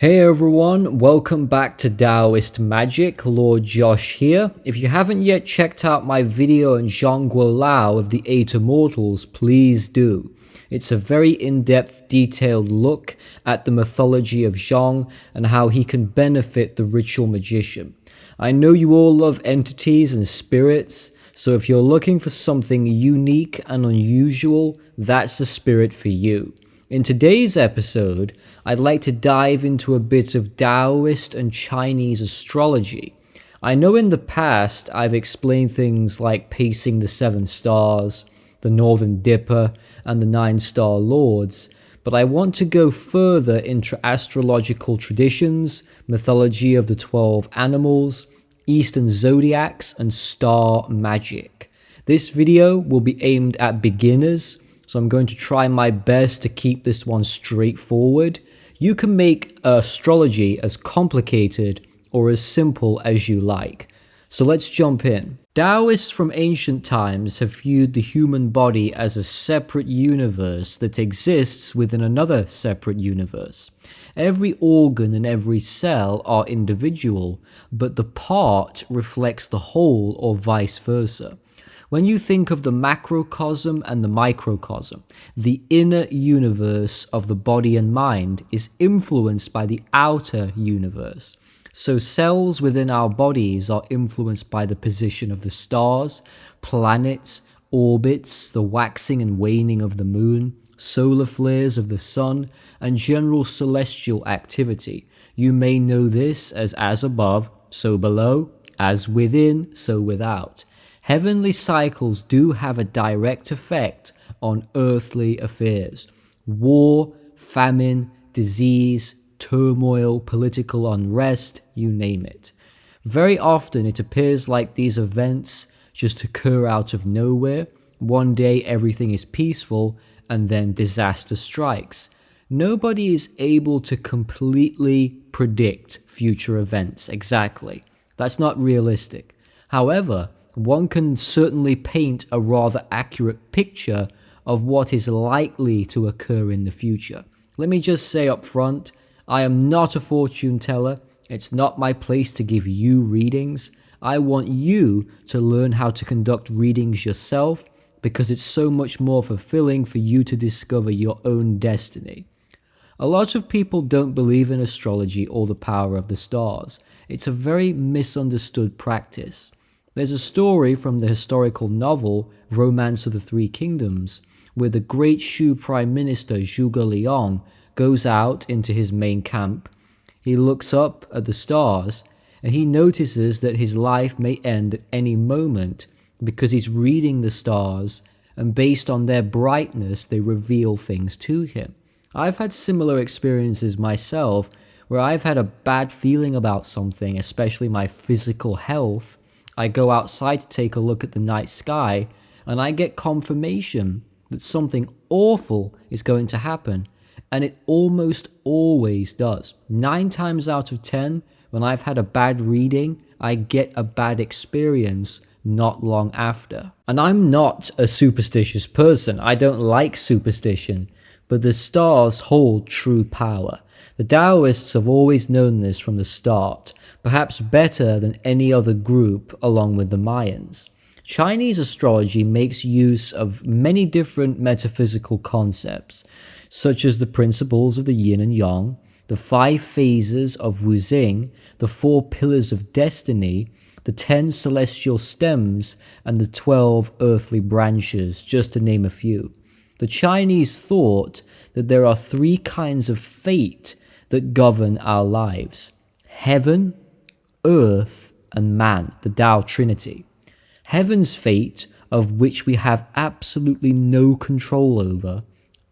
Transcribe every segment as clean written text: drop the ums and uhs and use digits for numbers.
Hey everyone, welcome back to Taoist Magick. Lord Josh here. If you haven't yet checked out my video on Zhongguo Lao of the Eight Immortals, please do. It's a very in-depth, detailed look at the mythology of Zhong and how he can benefit the ritual magician. I know you all love entities and spirits, so if you're looking for something unique and unusual, that's the spirit for you. In today's episode, I'd like to dive into a bit of Taoist and Chinese astrology. I know in the past I've explained things like pacing the 7 stars, the Northern Dipper, and the 9 star lords, but I want to go further into astrological traditions, mythology of the 12 animals, Eastern zodiacs, and Star Magick. This video will be aimed at beginners, so I'm going to try my best to keep this one straightforward. You can make astrology as complicated or as simple as you like. So let's jump in. Taoists from ancient times have viewed the human body as a separate universe that exists within another separate universe. Every organ and every cell are individual, but the part reflects the whole or vice versa. When you think of the macrocosm and the microcosm, the inner universe of the body and mind is influenced by the outer universe. So cells within our bodies are influenced by the position of the stars, planets, orbits, the waxing and waning of the moon, solar flares of the sun, and general celestial activity. You may know this as above, so below, as within, so without. Heavenly cycles do have a direct effect on earthly affairs. War, famine, disease, turmoil, political unrest, you name it. Very often it appears like these events just occur out of nowhere. One day everything is peaceful and then disaster strikes. Nobody is able to completely predict future events exactly. That's not realistic. However, one can certainly paint a rather accurate picture of what is likely to occur in the future. Let me just say up front, I am not a fortune teller. It's not my place to give you readings. I want you to learn how to conduct readings yourself because it's so much more fulfilling for you to discover your own destiny. A lot of people don't believe in astrology or the power of the stars. It's a very misunderstood practice. There's a story from the historical novel Romance of the Three Kingdoms, where the great Shu Prime Minister Zhuge Liang goes out into his main camp. He looks up at the stars and he notices that his life may end at any moment because he's reading the stars, and based on their brightness they reveal things to him. I've had similar experiences myself where I've had a bad feeling about something, especially my physical health. I go outside to take a look at the night sky and I get confirmation that something awful is going to happen, and it almost always does. 9 times out of 10, when I've had a bad reading, I get a bad experience not long after. And I'm not a superstitious person. I don't like superstition, but the stars hold true power. The Taoists have always known this from the start, perhaps better than any other group along with the Mayans. Chinese astrology makes use of many different metaphysical concepts, such as the principles of the yin and yang, the 5 phases of Wuzing, the 4 pillars of destiny, the 10 celestial stems, and the 12 earthly branches, just to name a few. The Chinese thought that there are 3 kinds of fate that govern our lives: heaven, earth, and man, the Tao Trinity. Heaven's fate, of which we have absolutely no control over;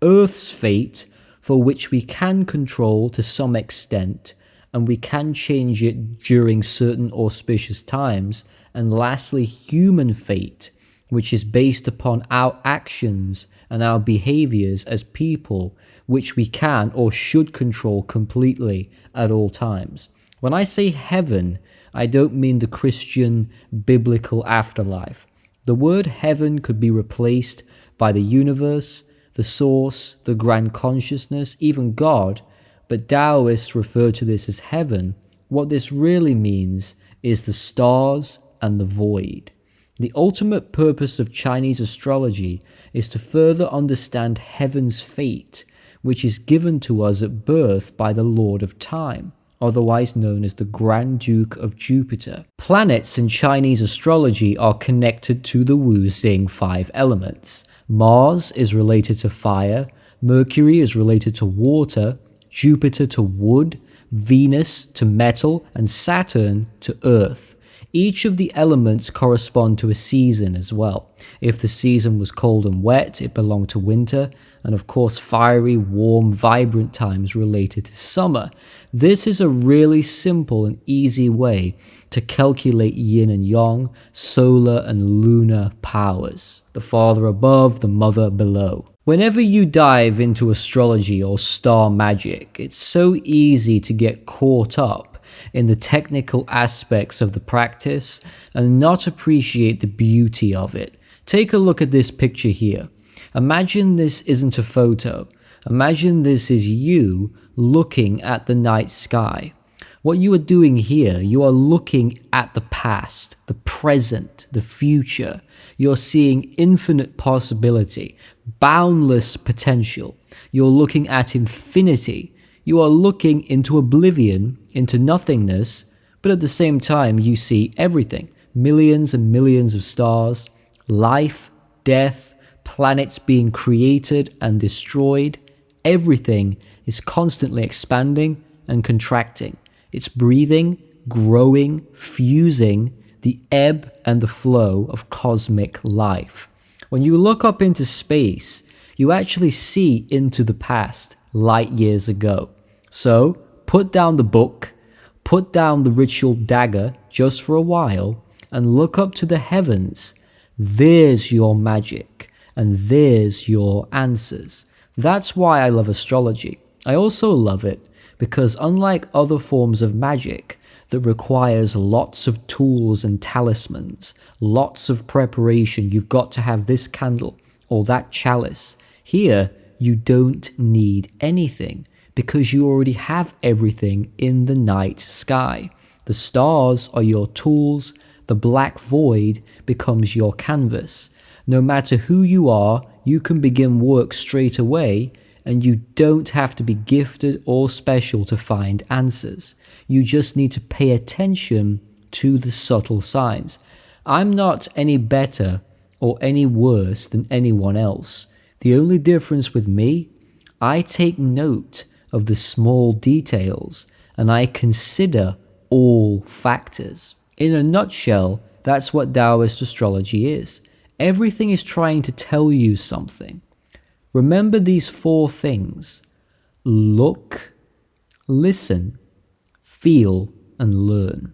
earth's fate, for which we can control to some extent, and we can change it during certain auspicious times; and lastly, human fate, which is based upon our actions and our behaviors as people, which we can or should control completely at all times. When I say heaven, I don't mean the Christian biblical afterlife. The word heaven could be replaced by the universe, the source, the grand consciousness, even God, but Taoists refer to this as heaven. What this really means is the stars and the void. The ultimate purpose of Chinese astrology is to further understand heaven's fate, which is given to us at birth by the Lord of Time, otherwise known as the Grand Duke of Jupiter. Planets in Chinese astrology are connected to the Wu-Xing 5 elements. Mars is related to fire, Mercury is related to water, Jupiter to wood, Venus to metal, and Saturn to earth. Each of the elements correspond to a season as well. If the season was cold and wet, it belonged to winter, and of course fiery, warm, vibrant times related to summer. This is a really simple and easy way to calculate yin and yang, solar and lunar powers. The father above, the mother below. Whenever you dive into astrology or star magic, it's so easy to get caught up in the technical aspects of the practice and not appreciate the beauty of it. Take a look at this picture here. Imagine this isn't a photo. Imagine this is you looking at the night sky. What you are doing here, you are looking at the past, the present, the future. You're seeing infinite possibility, boundless potential. You're looking at infinity. You are looking into oblivion, into nothingness, but at the same time you see everything. Millions and millions of stars, life, death, planets being created and destroyed. Everything is constantly expanding and contracting. It's breathing, growing, fusing, the ebb and the flow of cosmic life. When you look up into space, you actually see into the past, light years ago. So, put down the book, put down the ritual dagger just for a while, and look up to the heavens. There's your magic, and there's your answers. That's why I love astrology. I also love it because unlike other forms of magic that requires lots of tools and talismans, lots of preparation, you've got to have this candle or that chalice. Here, you don't need anything because you already have everything in the night sky. The stars are your tools, the black void becomes your canvas. No matter who you are, you can begin work straight away, and you don't have to be gifted or special to find answers. You just need to pay attention to the subtle signs. I'm not any better or any worse than anyone else. The only difference with me, I take note of the small details and I consider all factors. In a nutshell, that's what Taoist astrology is. Everything is trying to tell you something. Remember these 4 things: look, listen, feel, and learn.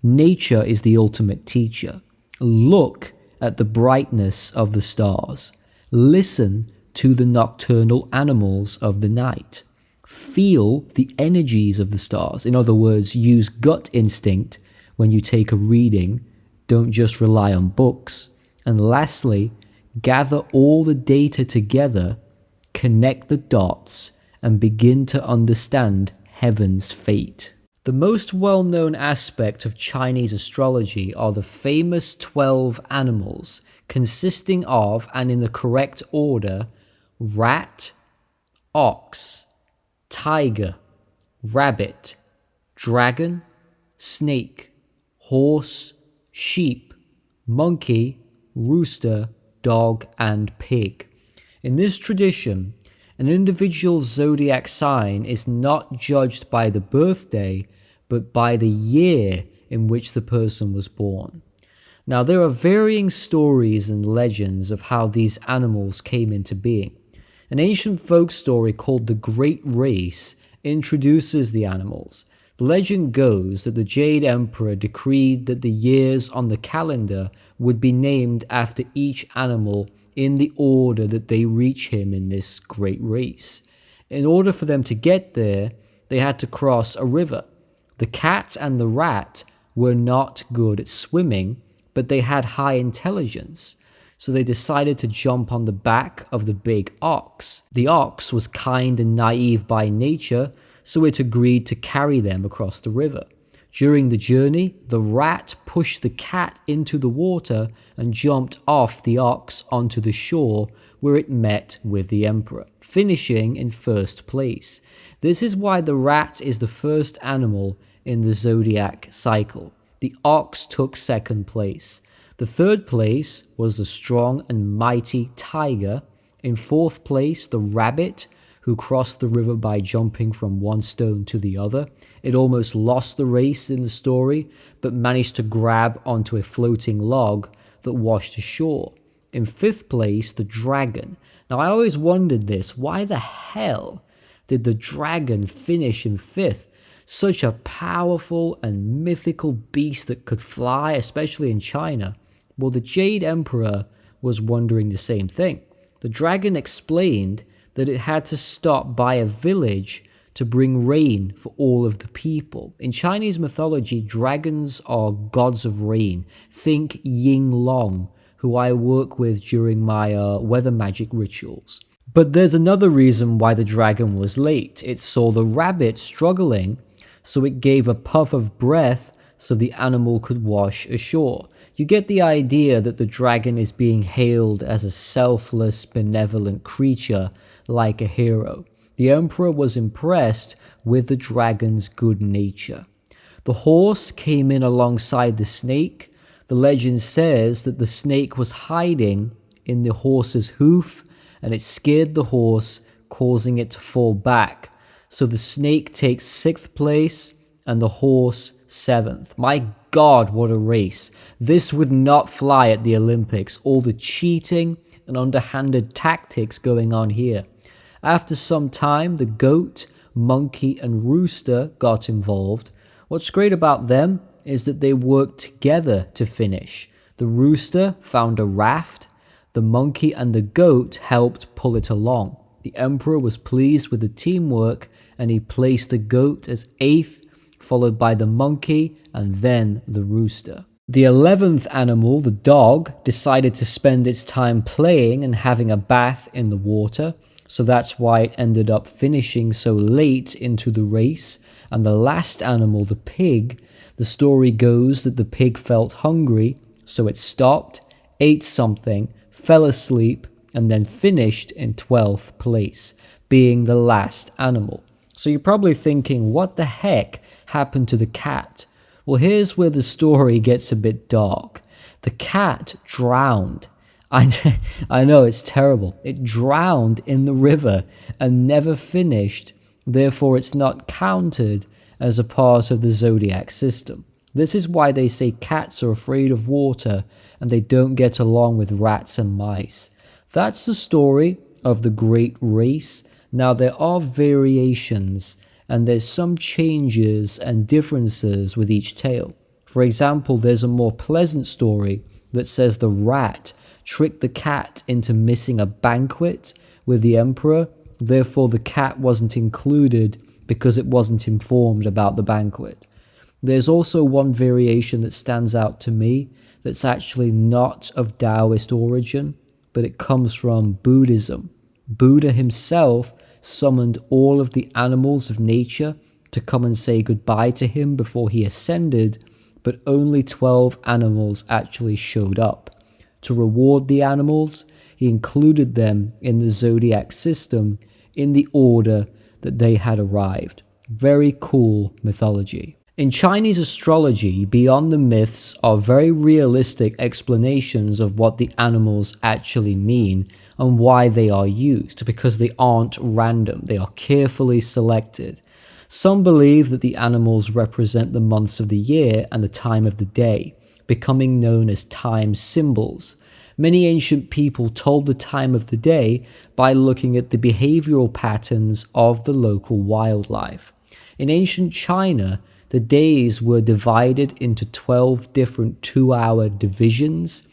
Nature is the ultimate teacher. Look at the brightness of the stars. Listen to the nocturnal animals of the night. Feel the energies of the stars. In other words, use gut instinct when you take a reading. Don't just rely on books. And lastly, gather all the data together, connect the dots, and begin to understand heaven's fate. The most well-known aspect of Chinese astrology are the famous 12 animals, consisting of, and in the correct order, rat, ox, tiger, rabbit, dragon, snake, horse, sheep, monkey, rooster, dog, and pig. In this tradition, an individual's zodiac sign is not judged by the birthday, but by the year in which the person was born. Now, there are varying stories and legends of how these animals came into being. An ancient folk story called the Great Race introduces the animals. The legend goes that the Jade Emperor decreed that the years on the calendar would be named after each animal in the order that they reach him in this great race. In order for them to get there, they had to cross a river. The cat and the rat were not good at swimming, but they had high intelligence. So they decided to jump on the back of the big ox. The ox was kind and naive by nature, so it agreed to carry them across the river. During the journey, the rat pushed the cat into the water and jumped off the ox onto the shore, where it met with the emperor, finishing in first place. This is why the rat is the first animal in the zodiac cycle. The ox took second place. The third place was the strong and mighty tiger. In fourth place, the rabbit, who crossed the river by jumping from one stone to the other. It almost lost the race in the story, but managed to grab onto a floating log that washed ashore. In fifth place, the dragon. Now, I always wondered this. Why the hell did the dragon finish in fifth? Such a powerful and mythical beast that could fly, especially in China. Well, the Jade Emperor was wondering the same thing. The dragon explained that it had to stop by a village to bring rain for all of the people. In Chinese mythology, dragons are gods of rain. Think Ying Long, who I work with during my weather magic rituals. But there's another reason why the dragon was late. It saw the rabbit struggling, so it gave a puff of breath so the animal could wash ashore. You get the idea that the dragon is being hailed as a selfless, benevolent creature like a hero. The emperor was impressed with the dragon's good nature. The horse came in alongside the snake. The legend says that the snake was hiding in the horse's hoof, and it scared the horse, causing it to fall back. So the snake takes sixth place and the horse seventh. My God, what a race. This would not fly at the Olympics. All the cheating and underhanded tactics going on here. After some time, the goat, monkey, and rooster got involved. What's great about them is that they worked together to finish. The rooster found a raft. The monkey and the goat helped pull it along. The emperor was pleased with the teamwork, and he placed the goat as eighth, followed by the monkey and then the rooster. The 11th animal, the dog, decided to spend its time playing and having a bath in the water, so that's why it ended up finishing so late into the race. And the last animal, the pig, the story goes that the pig felt hungry, so it stopped, ate something, fell asleep, and then finished in 12th place, being the last animal. So you're probably thinking, what the heck happened to the cat? Well, here's where the story gets a bit dark. The cat drowned. I know, it's terrible. It drowned in the river and never finished. Therefore, it's not counted as a part of the zodiac system. This is why they say cats are afraid of water and they don't get along with rats and mice. That's the story of the great race. Now, there are variations and there's some changes and differences with each tale. For example, there's a more pleasant story that says the rat tricked the cat into missing a banquet with the emperor. Therefore, the cat wasn't included because it wasn't informed about the banquet. There's also one variation that stands out to me that's actually not of Taoist origin, but it comes from Buddhism. Buddha himself summoned all of the animals of nature to come and say goodbye to him before he ascended, but only 12 animals actually showed up. To reward the animals, he included them in the zodiac system in the order that they had arrived. Very cool mythology. In Chinese astrology, beyond the myths are very realistic explanations of what the animals actually mean and why they are used, because they aren't random, they are carefully selected. Some believe that the animals represent the months of the year and the time of the day, becoming known as time symbols. Many ancient people told the time of the day by looking at the behavioral patterns of the local wildlife. In ancient China, the days were divided into 12 different 2-hour divisions,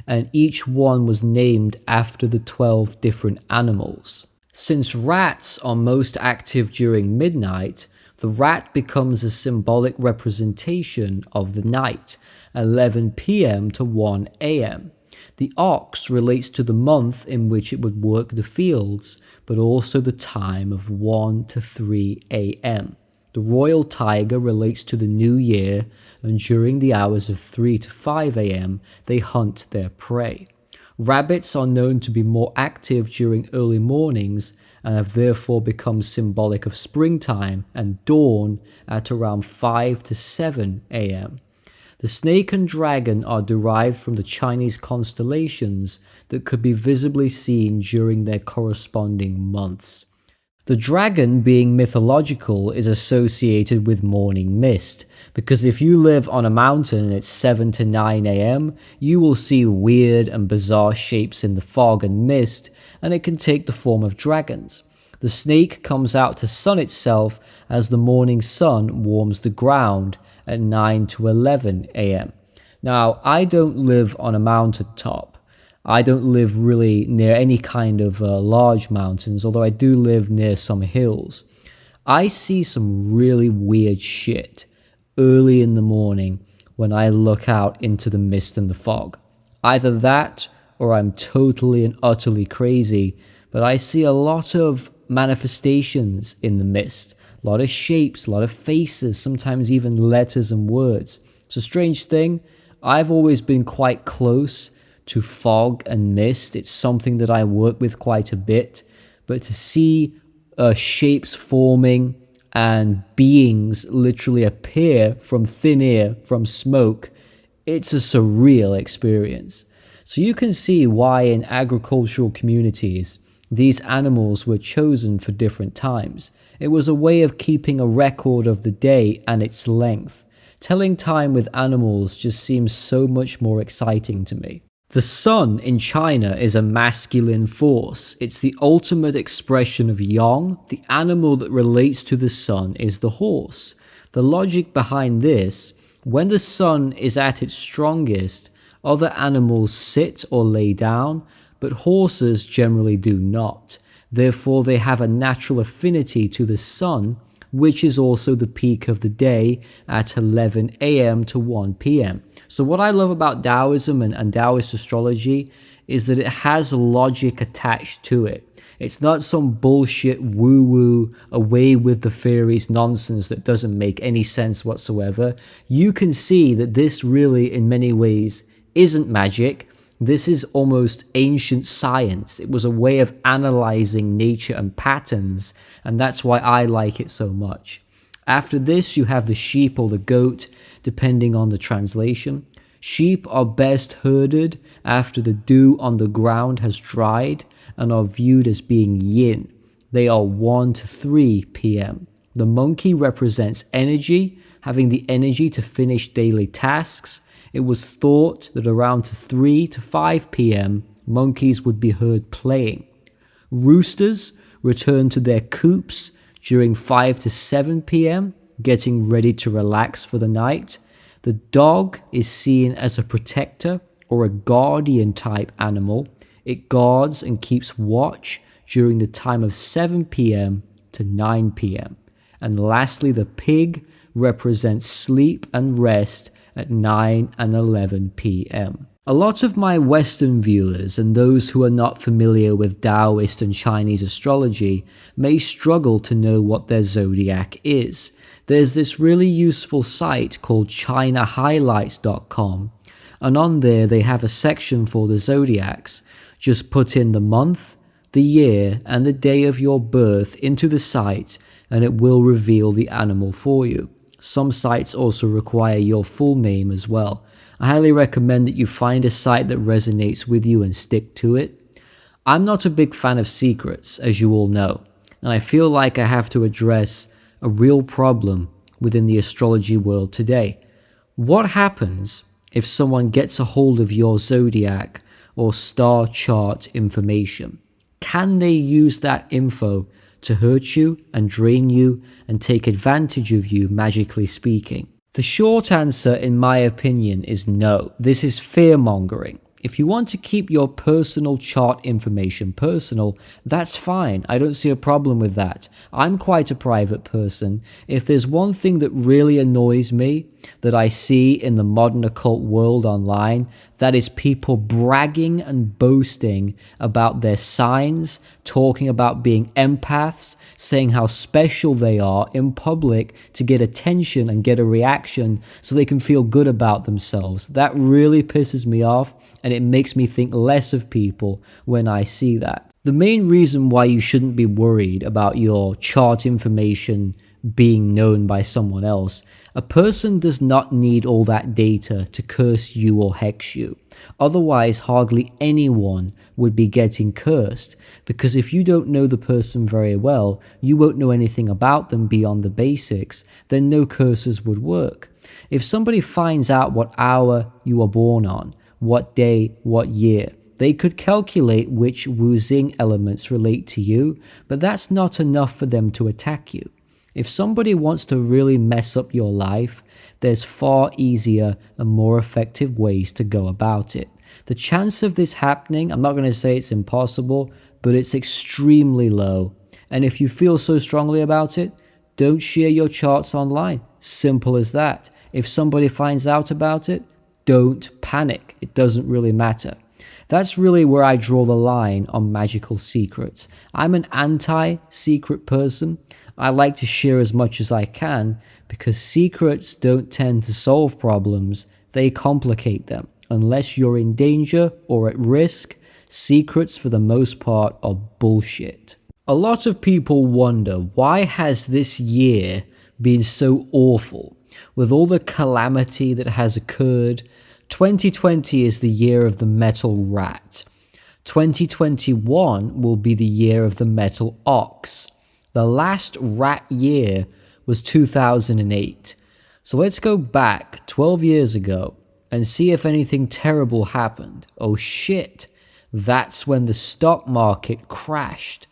and each one was named after the 12 different animals. Since rats are most active during midnight, the rat becomes a symbolic representation of the night, 11 p.m. to 1 a.m. The ox relates to the month in which it would work the fields, but also the time of 1 to 3 a.m. The royal tiger relates to the new year, and during the hours of 3 to 5 a.m. they hunt their prey. Rabbits are known to be more active during early mornings and have therefore become symbolic of springtime and dawn at around 5 to 7 a.m. The snake and dragon are derived from the Chinese constellations that could be visibly seen during their corresponding months. The dragon, being mythological, is associated with morning mist, because if you live on a mountain at 7 to 9 a.m., you will see weird and bizarre shapes in the fog and mist, and it can take the form of dragons. The snake comes out to sun itself as the morning sun warms the ground at 9 to 11 a.m. Now, I don't live on a mountaintop. I don't live really near any kind of large mountains, although I do live near some hills. I see some really weird shit early in the morning when I look out into the mist and the fog. Either that or I'm totally and utterly crazy, but I see a lot of manifestations in the mist. A lot of shapes, a lot of faces, sometimes even letters and words. It's a strange thing. I've always been quite close to fog and mist. It's something that I work with quite a bit. But to see shapes forming and beings literally appear from thin air, from smoke, it's a surreal experience. So you can see why in agricultural communities, these animals were chosen for different times. It was a way of keeping a record of the day and its length. Telling time with animals just seems so much more exciting to me. The sun in China is a masculine force. It's the ultimate expression of yang. The animal that relates to the sun is the horse. The logic behind this, when the sun is at its strongest, other animals sit or lay down, but horses generally do not. Therefore, they have a natural affinity to the sun, which is also the peak of the day at 11 a.m. to 1 p.m. So what I love about Taoism and Taoist astrology is that it has logic attached to it. It's not some bullshit woo-woo, away with the fairies nonsense that doesn't make any sense whatsoever. You can see that this really, in many ways, isn't magic. This is almost ancient science. It was a way of analyzing nature and patterns, and that's why I like it so much. After this, you have the sheep or the goat, depending on the translation. Sheep are best herded after the dew on the ground has dried and are viewed as being yin. They are 1 to 3 p.m. The monkey represents energy, having the energy to finish daily tasks. It was thought that around 3 to 5 p.m. monkeys would be heard playing. Roosters return to their coops during 5 to 7 p.m., getting ready to relax for the night. The dog is seen as a protector or a guardian type animal. It guards and keeps watch during the time of 7 p.m. to 9 p.m. And lastly, the pig represents sleep and rest at 9 and 11 p.m. A lot of my Western viewers and those who are not familiar with Taoist and Chinese astrology may struggle to know what their zodiac is. There's this really useful site called ChinaHighlights.com, and on there they have a section for the zodiacs. Just put in the month, the year, and the day of your birth into the site, and it will reveal the animal for you. Some sites also require your full name as well. I highly recommend that you find a site that resonates with you and stick to it. I'm not a big fan of secrets, as you all know, and I feel like I have to address a real problem within the astrology world today. What happens if someone gets a hold of your zodiac or star chart information? Can they use that info to hurt you and drain you and take advantage of you, magically speaking? The short answer, in my opinion, is no. This is fear-mongering. If you want to keep your personal chart information personal, that's fine. I don't see a problem with that. I'm quite a private person. If there's one thing that really annoys me that I see in the modern occult world online, that is people bragging and boasting about their signs, talking about being empaths, saying how special they are in public to get attention and get a reaction so they can feel good about themselves. That really pisses me off, and it makes me think less of people when I see that. The main reason why you shouldn't be worried about your chart information being known by someone else, a person does not need all that data to curse you or hex you. Otherwise, hardly anyone would be getting cursed, because if you don't know the person very well, you won't know anything about them beyond the basics, then no curses would work. If somebody finds out what hour you were born on, what day, what year, they could calculate which Wu Xing elements relate to you, but that's not enough for them to attack you. If somebody wants to really mess up your life, there's far easier and more effective ways to go about it. The chance of this happening, I'm not going to say it's impossible, but it's extremely low. And if you feel so strongly about it, don't share your charts online. Simple as that. If somebody finds out about it, don't panic. It doesn't really matter. That's really where I draw the line on magical secrets. I'm an anti-secret person. I like to share as much as I can because secrets don't tend to solve problems, they complicate them. Unless you're in danger or at risk, secrets for the most part are bullshit. A lot of people wonder, why has this year been so awful? With all the calamity that has occurred, 2020 is the year of the metal rat. 2021 will be the year of the metal ox. The last rat year was 2008. So let's go back 12 years ago and see if anything terrible happened. Oh shit, that's when the stock market crashed.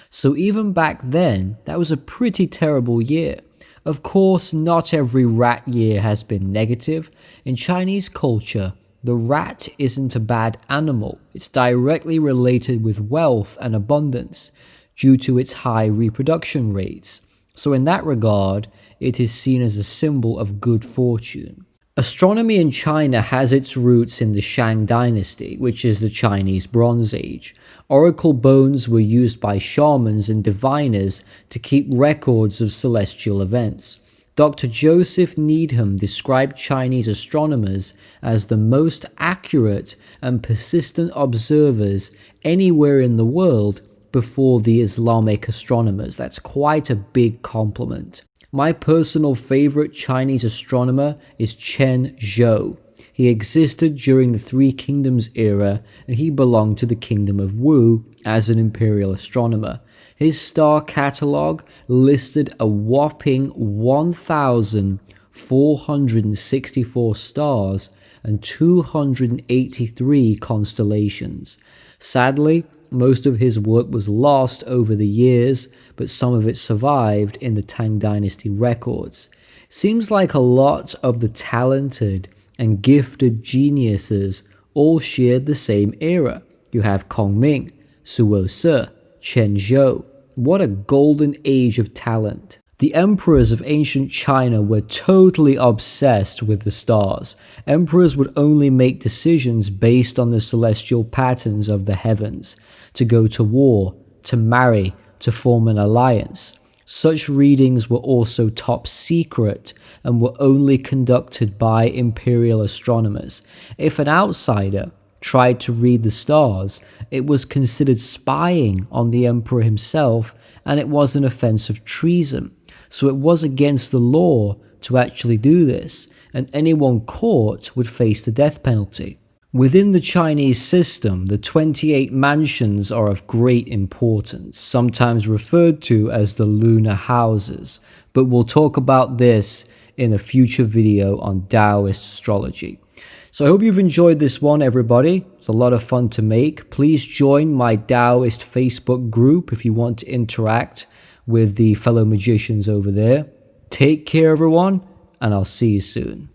So even back then, that was a pretty terrible year. Of course, not every rat year has been negative. In Chinese culture, the rat isn't a bad animal. It's directly related with wealth and abundance due to its high reproduction rates. So in that regard, it is seen as a symbol of good fortune. Astronomy in China has its roots in the Shang dynasty, which is the Chinese Bronze Age. Oracle bones were used by shamans and diviners to keep records of celestial events. Dr. Joseph Needham described Chinese astronomers as the most accurate and persistent observers anywhere in the world before the Islamic astronomers. That's quite a big compliment. My personal favorite Chinese astronomer is Chen Zhou. He existed during the Three Kingdoms era, and he belonged to the Kingdom of Wu as an imperial astronomer. His star catalogue listed a whopping 1,464 stars and 283 constellations. Sadly, most of his work was lost over the years, but some of it survived in the Tang Dynasty records. Seems like a lot of the talented and gifted geniuses all shared the same era. You have Kong Ming, Suo Se, Chen Zhou. What a golden age of talent. The emperors of ancient China were totally obsessed with the stars. Emperors would only make decisions based on the celestial patterns of the heavens, to go to war, to marry, to form an alliance. Such readings were also top secret and were only conducted by imperial astronomers. If an outsider tried to read the stars, it was considered spying on the emperor himself, and it was an offense of treason. So it was against the law to actually do this, and anyone caught would face the death penalty. Within the Chinese system, the 28 mansions are of great importance, sometimes referred to as the lunar houses, but we'll talk about this in a future video on Taoist astrology. So I hope you've enjoyed this one, everybody. It's a lot of fun to make. Please join my Taoist Facebook group if you want to interact with the fellow magicians over there. Take care, everyone, and I'll see you soon.